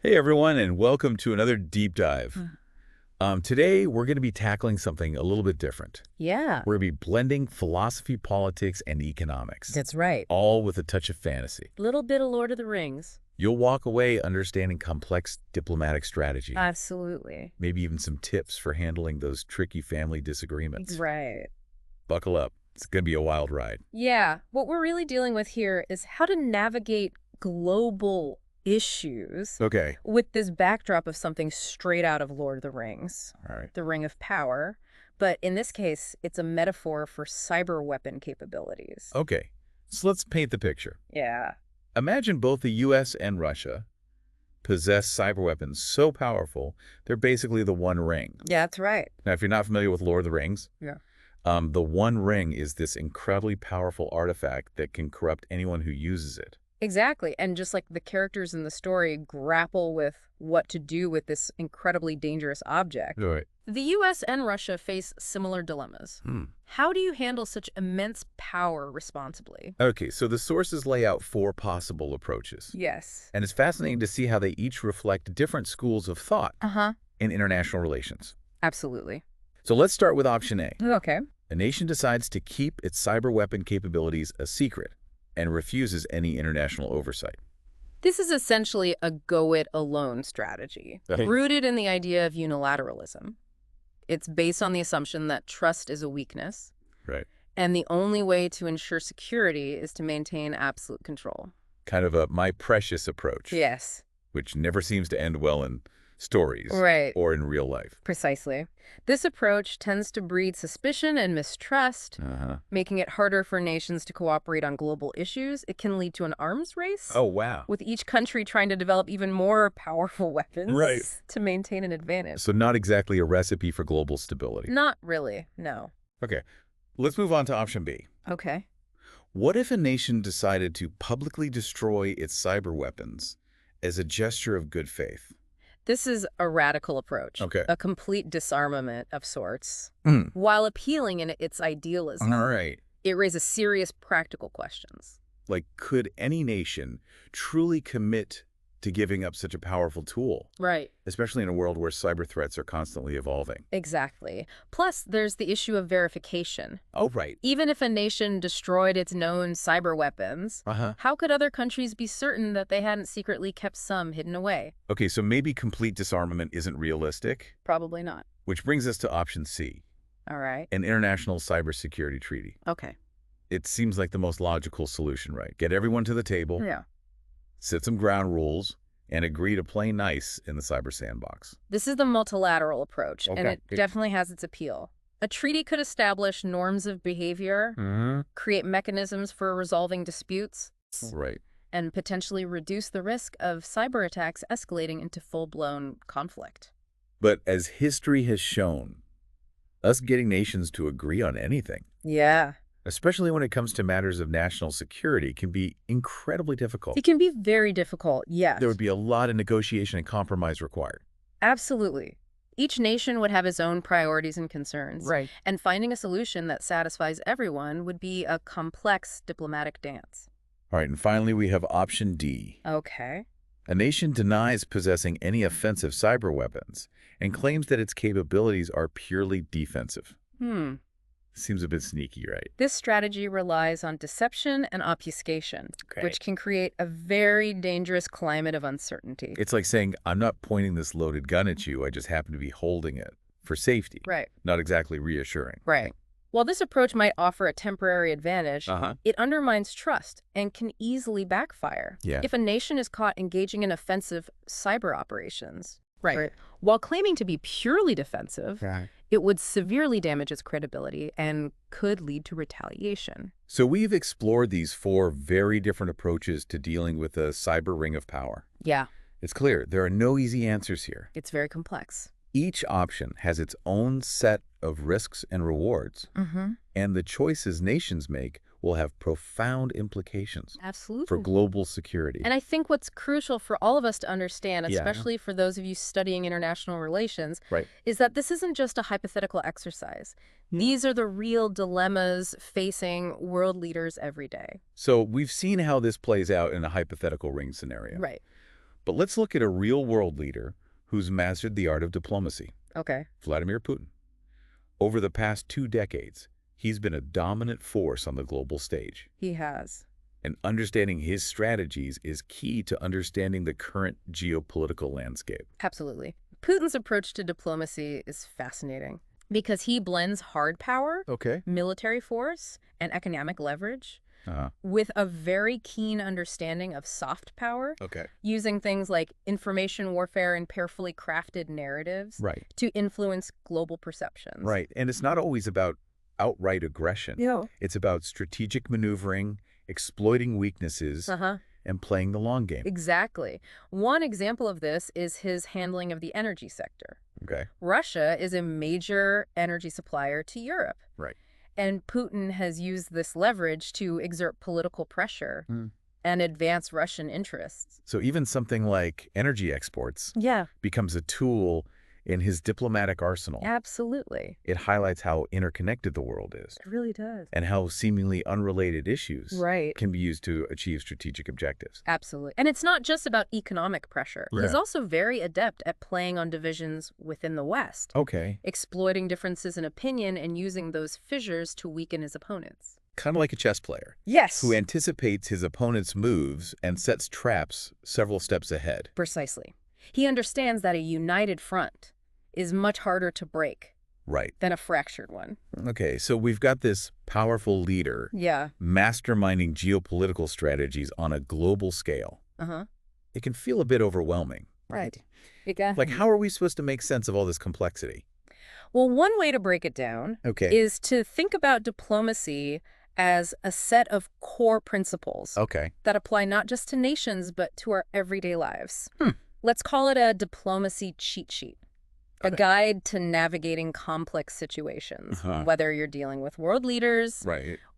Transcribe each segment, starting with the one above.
Hey everyone, and welcome to another deep dive. Today we're going to be tackling something a little bit different. Yeah, We're going to be blending philosophy, politics, and economics, that's right. all with a touch of fantasy. Little bit of Lord of the Rings. You'll walk away understanding complex diplomatic strategy, Absolutely. maybe even some tips for handling those tricky family disagreements. Right. Buckle up. It's going to be a wild ride. Yeah, what we're really dealing with here is how to navigate global issues Okay. with this backdrop of something straight out of Lord of the Rings, All right. the Ring of Power. But in this case, it's a metaphor for cyber weapon capabilities. Okay. So let's paint the picture. Yeah. Imagine both the U.S. and Russia possess cyber weapons so powerful, they're basically the One Ring. Yeah, that's right. Now, if you're not familiar with Lord of the Rings, Yeah. the One Ring is this incredibly powerful artifact that can corrupt anyone who uses it. Exactly. And just like the characters in the story grapple with what to do with this incredibly dangerous object, Right. the US and Russia face similar dilemmas. How do you handle such immense power responsibly? Okay, so the sources lay out four possible approaches. Yes. And it's fascinating to see how they each reflect different schools of thought Uh-huh. in international relations. Absolutely. So let's start with option A. Okay. A nation decides to keep its cyber weapon capabilities a secret and refuses any international oversight. This is essentially a go-it-alone strategy, Okay. rooted in the idea of unilateralism. It's based on the assumption that trust is a weakness, Right. and the only way to ensure security is to maintain absolute control. Kind of a my precious approach, Yes. which never seems to end well in stories Right. or in real life. Precisely. This approach tends to breed suspicion and mistrust, making it harder for nations to cooperate on global issues. It can lead to an arms race, Oh, wow. with each country trying to develop even more powerful weapons Right. to maintain an advantage. So not exactly a recipe for global stability. Not really, no. Okay, let's move on to option B. Okay. What if a nation decided to publicly destroy its cyber weapons as a gesture of good faith? This is a radical approach, Okay. a complete disarmament of sorts. Mm. While appealing in its idealism, All right. it raises serious practical questions. Like, could any nation truly commit to giving up such a powerful tool, Right. especially in a world where cyber threats are constantly evolving? Exactly. Plus, there's the issue of verification. Oh, right. Even if a nation destroyed its known cyber weapons, how could other countries be certain that they hadn't secretly kept some hidden away? Okay, so maybe complete disarmament isn't realistic, Probably not. which brings us to option C, All right. an international cybersecurity treaty. Okay. It seems like the most logical solution, right? Get everyone to the table, Yeah. set some ground rules, and agree to play nice in the cyber sandbox. This is the multilateral approach, and Okay. it definitely has its appeal. A treaty could establish norms of behavior, create mechanisms for resolving disputes, Right. and potentially reduce the risk of cyber attacks escalating into full-blown conflict. But as history has shown, us getting nations to agree on anything, Yeah. especially when it comes to matters of national security, can be incredibly difficult. It can be very difficult, yes. There would be a lot of negotiation and compromise required. Absolutely. Each nation would have its own priorities and concerns. Right. And finding a solution that satisfies everyone would be a complex diplomatic dance. All right, and finally we have option D. Okay. A nation denies possessing any offensive cyber weapons and claims that its capabilities are purely defensive. Seems a bit sneaky, right? This strategy relies on deception and obfuscation, Okay. which can create a very dangerous climate of uncertainty. It's like saying, I'm not pointing this loaded gun at you, I just happen to be holding it for safety. Right. Not exactly reassuring. Right. While this approach might offer a temporary advantage, it undermines trust and can easily backfire. Yeah. If a nation is caught engaging in offensive cyber operations, while claiming to be purely defensive, it would severely damage its credibility and could lead to retaliation. So we've explored these four very different approaches to dealing with the cyber ring of power. Yeah, It's clear there are no easy answers here. it's very complex. Each option has its own set of risks and rewards, and the choices nations make will have profound implications Absolutely. for global security. And I think what's crucial for all of us to understand, Yeah. especially for those of you studying international relations, Right. is that this isn't just a hypothetical exercise. These are the real dilemmas facing world leaders every day. So we've seen how this plays out in a hypothetical ring scenario. Right. But let's look at a real-world leader who's mastered the art of diplomacy. Okay. Vladimir Putin. Over the past 2 decades, he's been a dominant force on the global stage. He has. And understanding his strategies is key to understanding the current geopolitical landscape. Absolutely. Putin's approach to diplomacy is fascinating because he blends hard power, military force, and economic leverage with a very keen understanding of soft power, using things like information warfare and carefully crafted narratives to influence global perceptions. Right. And it's not always about outright aggression. It's about strategic maneuvering, exploiting weaknesses, and playing the long game. Exactly. One example of this is his handling of the energy sector. Russia is a major energy supplier to Europe. And Putin has used this leverage to exert political pressure and advance Russian interests. So even something like energy exports becomes a tool in his diplomatic arsenal. Absolutely. It highlights how interconnected the world is. It really does. And how seemingly unrelated issues can be used to achieve strategic objectives. Absolutely. And it's not just about economic pressure. He's also very adept at playing on divisions within the West. Exploiting differences in opinion and using those fissures to weaken his opponents. Kind of like a chess player. Yes. Who anticipates his opponent's moves and sets traps several steps ahead. Precisely. He understands that a united front is much harder to break than a fractured one. Okay, so we've got this powerful leader masterminding geopolitical strategies on a global scale. It can feel a bit overwhelming. Like, how are we supposed to make sense of all this complexity? Well, one way to break it down is to think about diplomacy as a set of core principles that apply not just to nations, but to our everyday lives. Let's call it a diplomacy cheat sheet. A guide to navigating complex situations, whether you're dealing with world leaders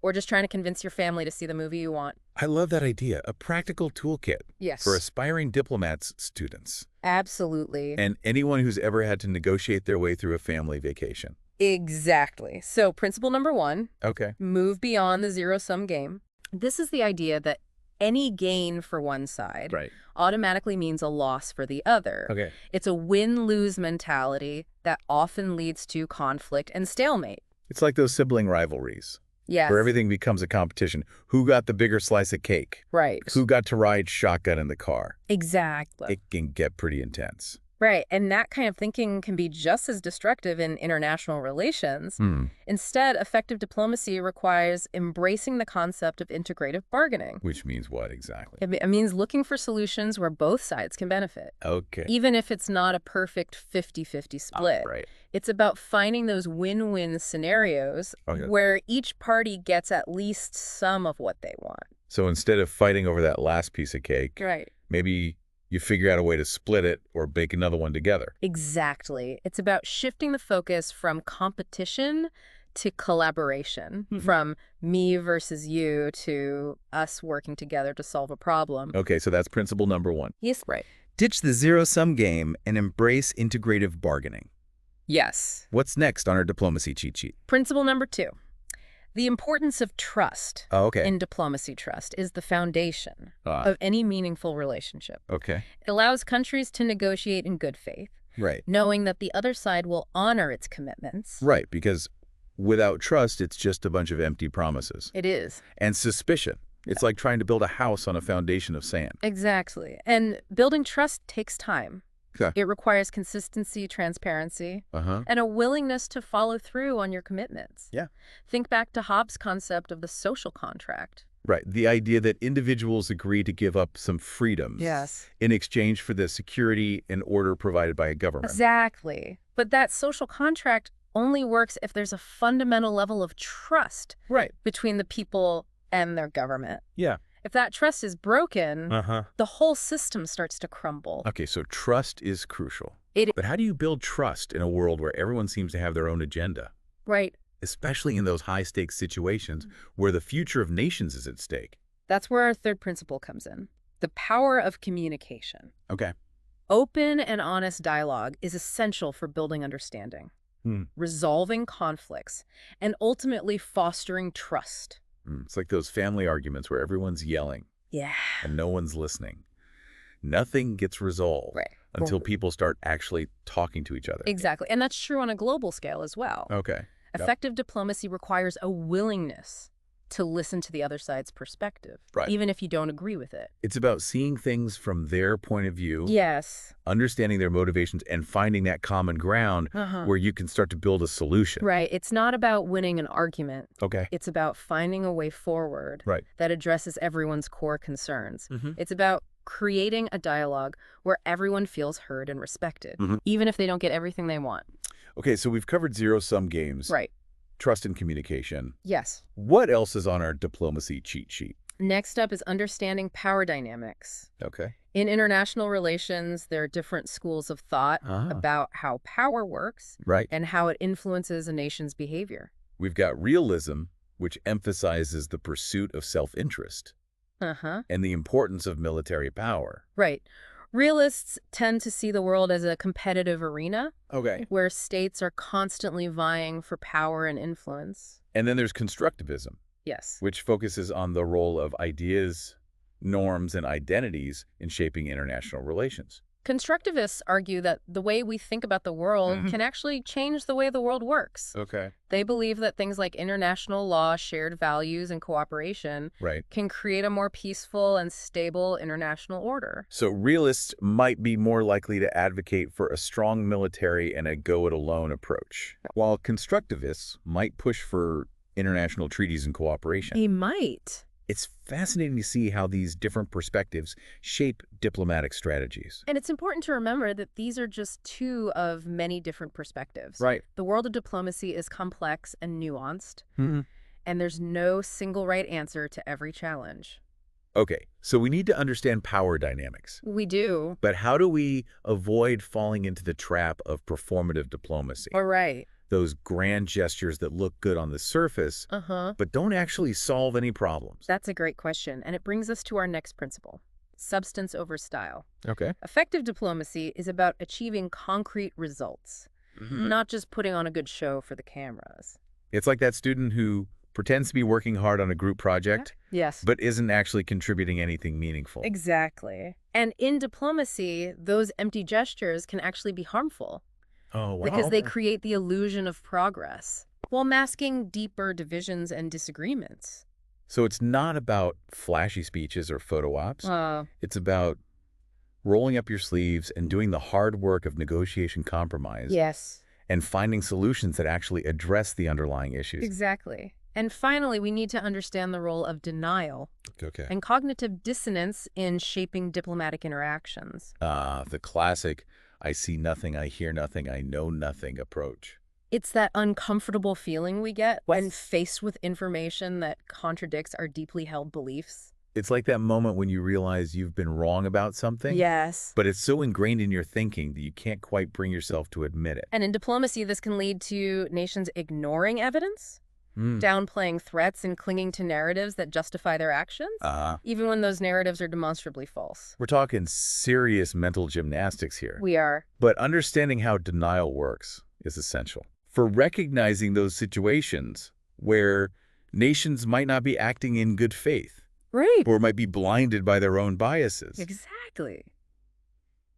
or just trying to convince your family to see the movie you want. I love that idea. A practical toolkit for aspiring diplomats students. Absolutely. And anyone who's ever had to negotiate their way through a family vacation. Exactly. So principle number 1, move beyond the zero-sum game. This is the idea that any gain for one side automatically means a loss for the other. It's a win-lose mentality that often leads to conflict and stalemate. It's like those sibling rivalries. Where everything becomes a competition. Who got the bigger slice of cake? Who got to ride shotgun in the car? Exactly. It can get pretty intense. And that kind of thinking can be just as destructive in international relations. Instead, effective diplomacy requires embracing the concept of integrative bargaining. Which means what exactly? It means looking for solutions where both sides can benefit. Even if it's not a perfect 50-50 split. It's about finding those win-win scenarios where each party gets at least some of what they want. So instead of fighting over that last piece of cake, maybe you figure out a way to split it or bake another one together. Exactly. It's about shifting the focus from competition to collaboration, from me versus you to us working together to solve a problem. So that's principle number 1. Yes, Ditch the zero-sum game and embrace integrative bargaining. Yes. What's next on our diplomacy cheat sheet? Principle number 2. The importance of trust in diplomacy. Trust is the foundation of any meaningful relationship. It allows countries to negotiate in good faith, knowing that the other side will honor its commitments. Because without trust, it's just a bunch of empty promises. It is. And suspicion. It's like trying to build a house on a foundation of sand. Exactly. And building trust takes time. It requires consistency, transparency, and a willingness to follow through on your commitments. Think back to Hobbes' concept of the social contract. The idea that individuals agree to give up some freedoms in exchange for the security and order provided by a government. Exactly. But that social contract only works if there's a fundamental level of trust between the people and their government. If that trust is broken, the whole system starts to crumble. So trust is crucial. But how do you build trust in a world where everyone seems to have their own agenda? Especially in those high-stakes situations where the future of nations is at stake. That's where our third principle comes in. The power of communication. Okay. Open and honest dialogue is essential for building understanding, resolving conflicts, and ultimately fostering trust. It's like those family arguments where everyone's yelling. Yeah. And no one's listening. nothing gets resolved until people start actually talking to each other. Exactly. And that's true on a global scale as well. Okay. Effective diplomacy requires a willingness to listen to the other side's perspective, even if you don't agree with it. It's about seeing things from their point of view. Yes. Understanding their motivations and finding that common ground where you can start to build a solution. Right. It's not about winning an argument. Okay. It's about finding a way forward that addresses everyone's core concerns. It's about creating a dialogue where everyone feels heard and respected, even if they don't get everything they want. Okay, so we've covered zero-sum games. Right. Trust and communication. Yes. What else is on our diplomacy cheat sheet? Next up is understanding power dynamics. Okay. In international relations, there are different schools of thought about how power works and how it influences a nation's behavior. We've got realism, which emphasizes the pursuit of self-interest and the importance of military power. Right. Realists tend to see the world as a competitive arena where states are constantly vying for power and influence. And then there's constructivism. Yes. Which focuses on the role of ideas, norms, and identities in shaping international relations. Constructivists argue that the way we think about the world can actually change the way the world works. Okay. They believe that things like international law, shared values, and cooperation can create a more peaceful and stable international order. So realists might be more likely to advocate for a strong military and a go-it-alone approach, while constructivists might push for international treaties and cooperation. They might. It's fascinating to see how these different perspectives shape diplomatic strategies. And it's important to remember that these are just two of many different perspectives. Right. The world of diplomacy is complex and nuanced, and there's no single right answer to every challenge. Okay, so we need to understand power dynamics. We do. But how do we avoid falling into the trap of performative diplomacy? All right. Those grand gestures that look good on the surface, but don't actually solve any problems. That's a great question, and it brings us to our next principle, substance over style. Okay. Effective diplomacy is about achieving concrete results, not just putting on a good show for the cameras. It's like that student who pretends to be working hard on a group project, but isn't actually contributing anything meaningful. Exactly. And in diplomacy, those empty gestures can actually be harmful. Oh, wow. Because they create the illusion of progress while masking deeper divisions and disagreements. So it's not about flashy speeches or photo ops. It's about rolling up your sleeves and doing the hard work of negotiation compromise. Yes. And finding solutions that actually address the underlying issues. Exactly. And finally, we need to understand the role of denial and cognitive dissonance in shaping diplomatic interactions. The classic, I see nothing, I hear nothing, I know nothing approach. It's that uncomfortable feeling we get when faced with information that contradicts our deeply held beliefs. It's like that moment when you realize you've been wrong about something. Yes. But it's so ingrained in your thinking that you can't quite bring yourself to admit it. And in diplomacy, this can lead to nations ignoring evidence, downplaying threats, and clinging to narratives that justify their actions, even when those narratives are demonstrably false. We're talking serious mental gymnastics here. We are. But understanding how denial works is essential for recognizing those situations where nations might not be acting in good faith. Right. Or might be blinded by their own biases. Exactly.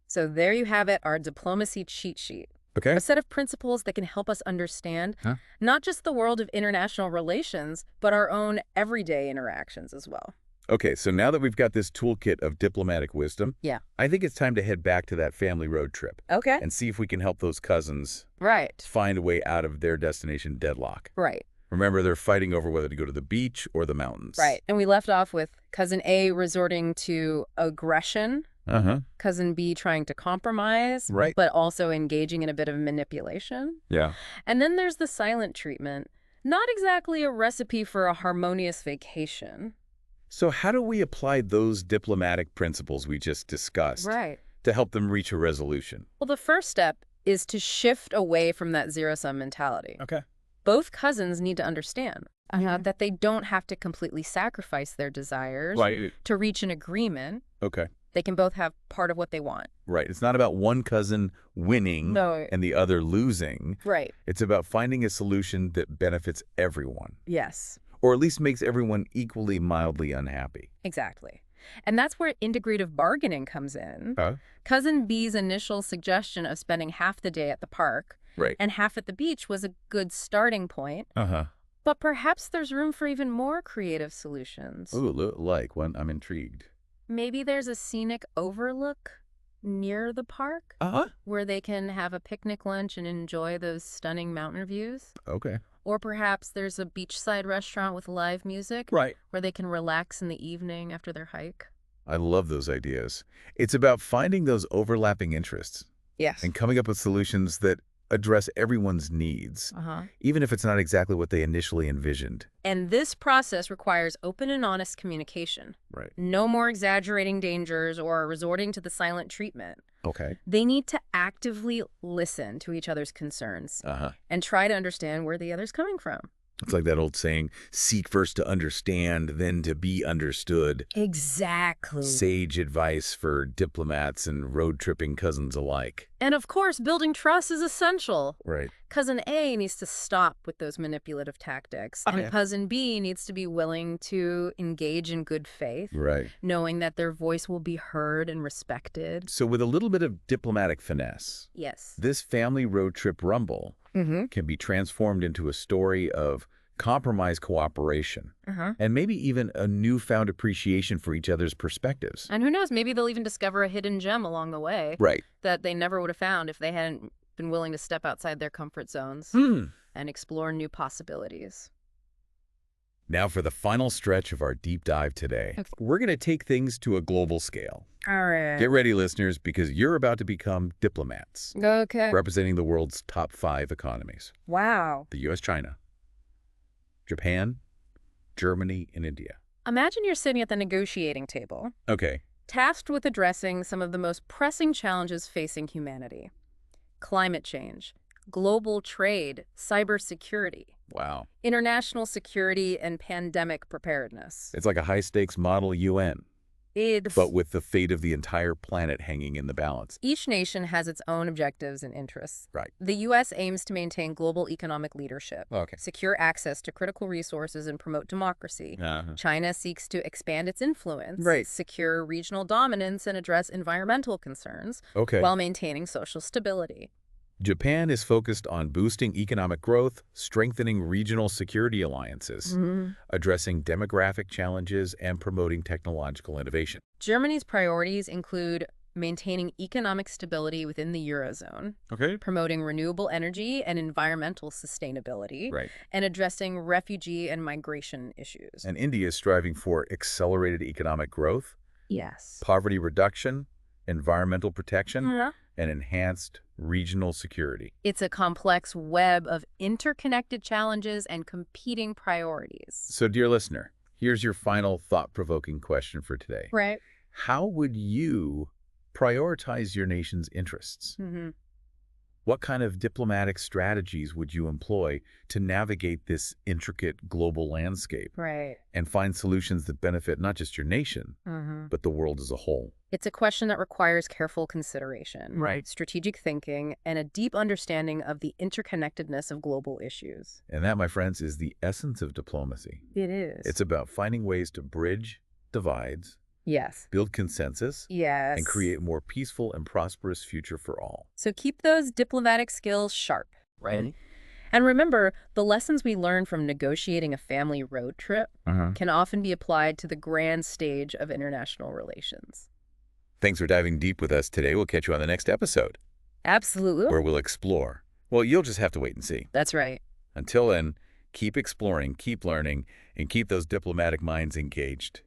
So there you have it, our diplomacy cheat sheet. Okay. A set of principles that can help us understand not just the world of international relations, but our own everyday interactions as well. Okay, so now that we've got this toolkit of diplomatic wisdom, I think it's time to head back to that family road trip. Okay. And see if we can help those cousins find a way out of their destination deadlock. Right. Remember, they're fighting over whether to go to the beach or the mountains. Right. And we left off with cousin A resorting to aggression, cousin B trying to compromise, but also engaging in a bit of manipulation. Yeah. And then there's the silent treatment, not exactly a recipe for a harmonious vacation. So how do we apply those diplomatic principles we just discussed to help them reach a resolution? Well, the first step is to shift away from that zero-sum mentality. Okay. Both cousins need to understand that they don't have to completely sacrifice their desires to reach an agreement. Okay. They can both have part of what they want. Right. It's not about one cousin winning and the other losing. Right. It's about finding a solution that benefits everyone. Yes. Or at least makes everyone equally mildly unhappy. Exactly. And that's where integrative bargaining comes in. Cousin B's initial suggestion of spending half the day at the park and half at the beach was a good starting point. But perhaps there's room for even more creative solutions. Ooh, like one. I'm intrigued. Maybe there's a scenic overlook near the park where they can have a picnic lunch and enjoy those stunning mountain views. Okay. Or perhaps there's a beachside restaurant with live music where they can relax in the evening after their hike. I love those ideas. It's about finding those overlapping interests. Yes. And coming up with solutions that address everyone's needs, even if it's not exactly what they initially envisioned. And this process requires open and honest communication. No more exaggerating dangers or resorting to the silent treatment. Okay. They need to actively listen to each other's concerns and try to understand where the other's coming from. It's like that old saying, seek first to understand, then to be understood. Exactly. Sage advice for diplomats and road-tripping cousins alike. And of course, building trust is essential. Right. Cousin A needs to stop with those manipulative tactics. And Cousin B needs to be willing to engage in good faith. Knowing that their voice will be heard and respected. So with a little bit of diplomatic finesse, this family road trip rumble can be transformed into a story of compromise cooperation and maybe even a newfound appreciation for each other's perspectives. And who knows, maybe they'll even discover a hidden gem along the way that they never would have found if they hadn't been willing to step outside their comfort zones and explore new possibilities. Now for the final stretch of our deep dive today. We're going to take things to a global scale. All right. Get ready, listeners, because you're about to become diplomats. Representing the world's top 5 economies. Wow. The U.S., China, Japan, Germany, and India. Imagine you're sitting at the negotiating table. Tasked with addressing some of the most pressing challenges facing humanity. Climate change, global trade, cybersecurity. Wow. International security and pandemic preparedness. It's like a high-stakes model UN. But with the fate of the entire planet hanging in the balance. Each nation has its own objectives and interests. The U.S. aims to maintain global economic leadership, secure access to critical resources, and promote democracy. China seeks to expand its influence, secure regional dominance, and address environmental concerns while maintaining social stability. Japan is focused on boosting economic growth, strengthening regional security alliances, addressing demographic challenges, and promoting technological innovation. Germany's priorities include maintaining economic stability within the Eurozone, promoting renewable energy and environmental sustainability, and addressing refugee and migration issues. And India is striving for accelerated economic growth, poverty reduction, environmental protection, and enhanced regional security. It's a complex web of interconnected challenges and competing priorities. So, dear listener, here's your final thought-provoking question for today. How would you prioritize your nation's interests? What kind of diplomatic strategies would you employ to navigate this intricate global landscape and find solutions that benefit not just your nation, but the world as a whole? It's a question that requires careful consideration, strategic thinking, and a deep understanding of the interconnectedness of global issues. And that, my friends, is the essence of diplomacy. It is. It's about finding ways to bridge divides, build consensus, and create a more peaceful and prosperous future for all. So keep those diplomatic skills sharp. And remember, the lessons we learn from negotiating a family road trip can often be applied to the grand stage of international relations. Thanks for diving deep with us today. We'll catch you on the next episode. Absolutely. Where we'll explore. Well, you'll just have to wait and see. That's right. Until then, keep exploring, keep learning, and keep those diplomatic minds engaged.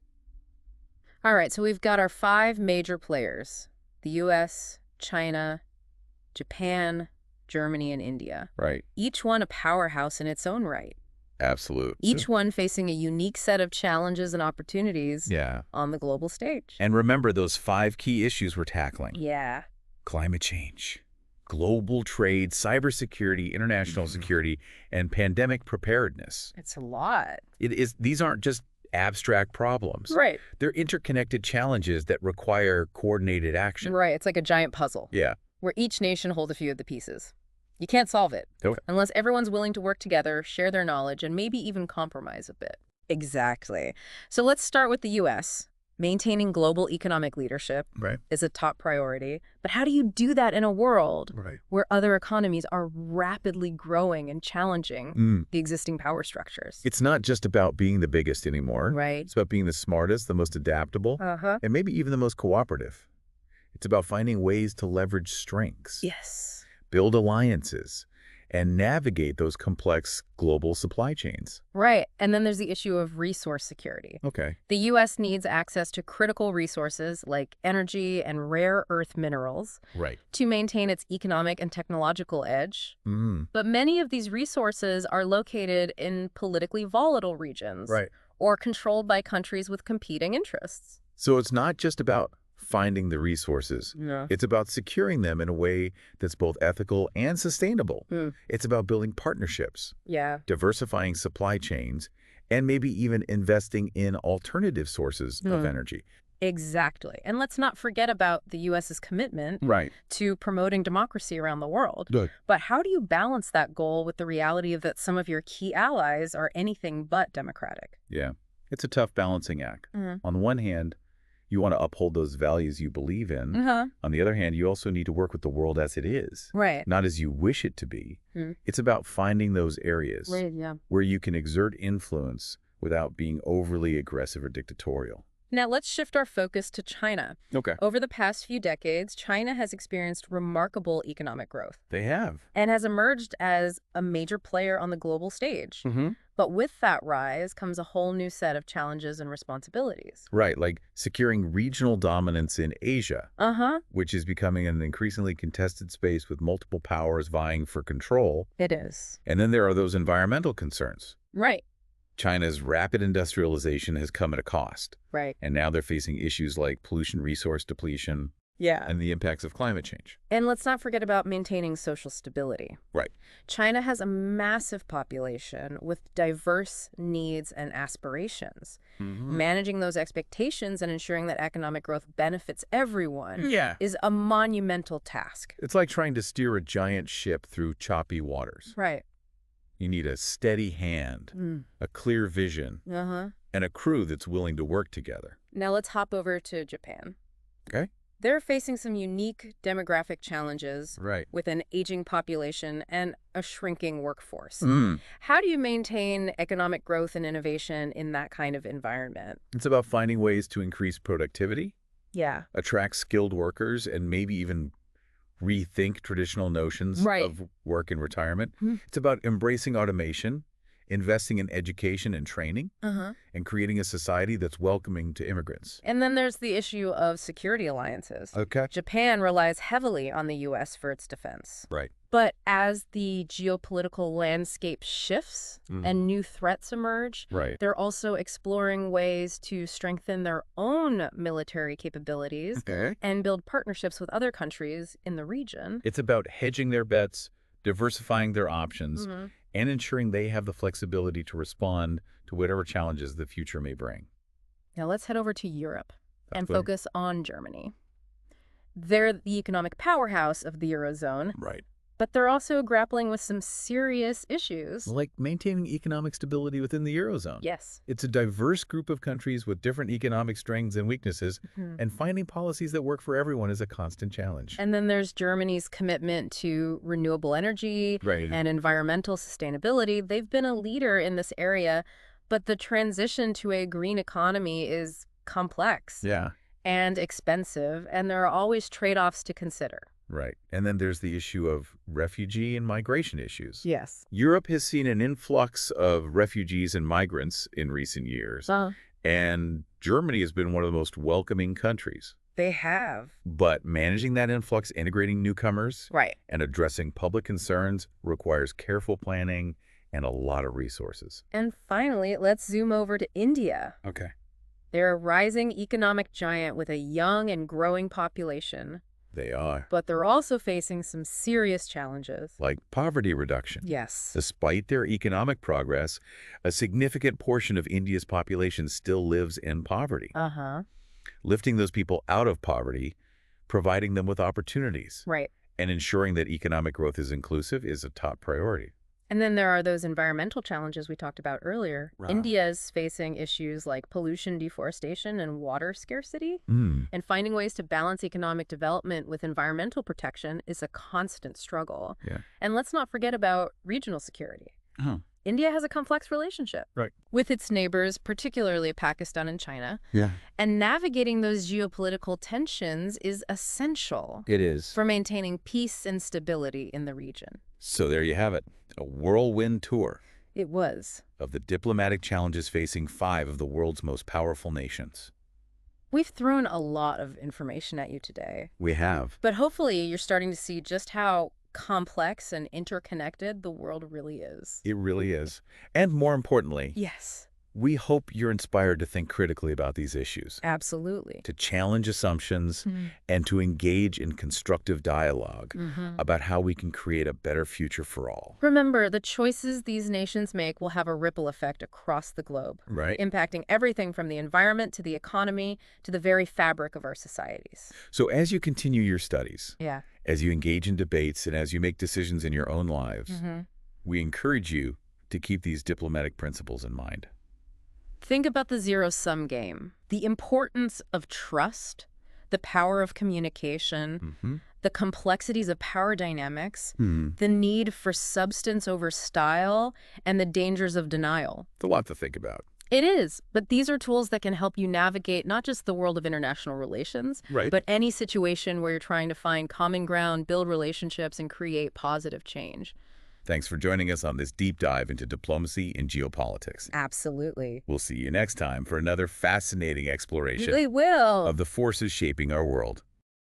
All right, so we've got our 5 major players: the U.S., China, Japan, Germany, and India. Each one a powerhouse in its own right. Absolutely. Each one facing a unique set of challenges and opportunities on the global stage. And remember those 5 key issues we're tackling. Climate change, global trade, cybersecurity, international security, and pandemic preparedness. It's a lot. It is. These aren't just abstract problems. They're interconnected challenges that require coordinated action. It's like a giant puzzle. Where each nation holds a few of the pieces. You can't solve it unless everyone's willing to work together, share their knowledge, and maybe even compromise a bit. Exactly. So let's start with the U.S. Maintaining global economic leadership is a top priority. But how do you do that in a world where other economies are rapidly growing and challenging the existing power structures? It's not just about being the biggest anymore. It's about being the smartest, the most adaptable, and maybe even the most cooperative. It's about finding ways to leverage strengths, build alliances, and navigate those complex global supply chains. Right. And then there's the issue of resource security. The U.S. needs access to critical resources like energy and rare earth minerals to maintain its economic and technological edge. But many of these resources are located in politically volatile regions or controlled by countries with competing interests. So it's not just about finding the resources. It's about securing them in a way that's both ethical and sustainable. It's about building partnerships, diversifying supply chains, and maybe even investing in alternative sources of energy. Exactly. And let's not forget about the U.S.'s commitment to promoting democracy around the world. But how do you balance that goal with the reality that some of your key allies are anything but democratic? It's a tough balancing act. On the one hand, you want to uphold those values you believe in. On the other hand, you also need to work with the world as it is, not as you wish it to be. It's about finding those areas where you can exert influence without being overly aggressive or dictatorial. Now let's shift our focus to China. Over the past few decades, China has experienced remarkable economic growth. They have. And has emerged as a major player on the global stage. But with that rise comes a whole new set of challenges and responsibilities. Like securing regional dominance in Asia, which is becoming an increasingly contested space with multiple powers vying for control. It is. And then there are those environmental concerns. China's rapid industrialization has come at a cost. And now they're facing issues like pollution resource depletion and the impacts of climate change. And let's not forget about maintaining social stability. China has a massive population with diverse needs and aspirations. Managing those expectations and ensuring that economic growth benefits everyone is a monumental task. It's like trying to steer a giant ship through choppy waters. You need a steady hand, a clear vision, and a crew that's willing to work together. Now let's hop over to Japan. They're facing some unique demographic challenges with an aging population and a shrinking workforce. How do you maintain economic growth and innovation in that kind of environment? It's about finding ways to increase productivity, attract skilled workers, and maybe even rethink traditional notions of work and retirement. It's about embracing automation, investing in education and training, and creating a society that's welcoming to immigrants. And then there's the issue of security alliances. Japan relies heavily on the U.S. for its defense. But as the geopolitical landscape shifts and new threats emerge, they're also exploring ways to strengthen their own military capabilities and build partnerships with other countries in the region. It's about hedging their bets, diversifying their options, and ensuring they have the flexibility to respond to whatever challenges the future may bring. Now let's head over to Europe and focus on Germany. They're the economic powerhouse of the Eurozone. But they're also grappling with some serious issues. Like maintaining economic stability within the Eurozone. It's a diverse group of countries with different economic strengths and weaknesses, and finding policies that work for everyone is a constant challenge. And then there's Germany's commitment to renewable energy and environmental sustainability. They've been a leader in this area, but the transition to a green economy is complex and expensive, and there are always trade-offs to consider. And then there's the issue of refugee and migration issues. Europe has seen an influx of refugees and migrants in recent years. And Germany has been one of the most welcoming countries. They have. But managing that influx, integrating newcomers, and addressing public concerns requires careful planning and a lot of resources. And finally, let's zoom over to India. They're a rising economic giant with a young and growing population. They are. But they're also facing some serious challenges. Like poverty reduction. Despite their economic progress, a significant portion of India's population still lives in poverty. Lifting those people out of poverty, providing them with opportunities, and ensuring that economic growth is inclusive is a top priority. And then there are those environmental challenges we talked about earlier. Right. India's facing issues like pollution, deforestation, and water scarcity. And finding ways to balance economic development with environmental protection is a constant struggle. Yeah. And let's not forget about regional security. India has a complex relationship with its neighbors, particularly Pakistan and China. Yeah. And navigating those geopolitical tensions is essential. It is. For maintaining peace and stability in the region. So there you have it, a whirlwind tour. It was. Of the diplomatic challenges facing 5 of the world's most powerful nations. We've thrown a lot of information at you today. We have. But hopefully you're starting to see just how complex and interconnected the world really is. It really is. And more importantly, yes, we hope you're inspired to think critically about these issues. Absolutely. To challenge assumptions and to engage in constructive dialogue about how we can create a better future for all. Remember, the choices these nations make will have a ripple effect across the globe, impacting everything from the environment to the economy to the very fabric of our societies. So as you continue your studies, Yeah. as you engage in debates, and as you make decisions in your own lives, we encourage you to keep these diplomatic principles in mind. Think about the zero-sum game, the importance of trust, the power of communication, the complexities of power dynamics, the need for substance over style, and the dangers of denial. It's a lot to think about. It is, but these are tools that can help you navigate not just the world of international relations, but any situation where you're trying to find common ground, build relationships, and create positive change. Thanks for joining us on this deep dive into diplomacy and geopolitics. Absolutely. We'll see you next time for another fascinating exploration We will. of the forces shaping our world.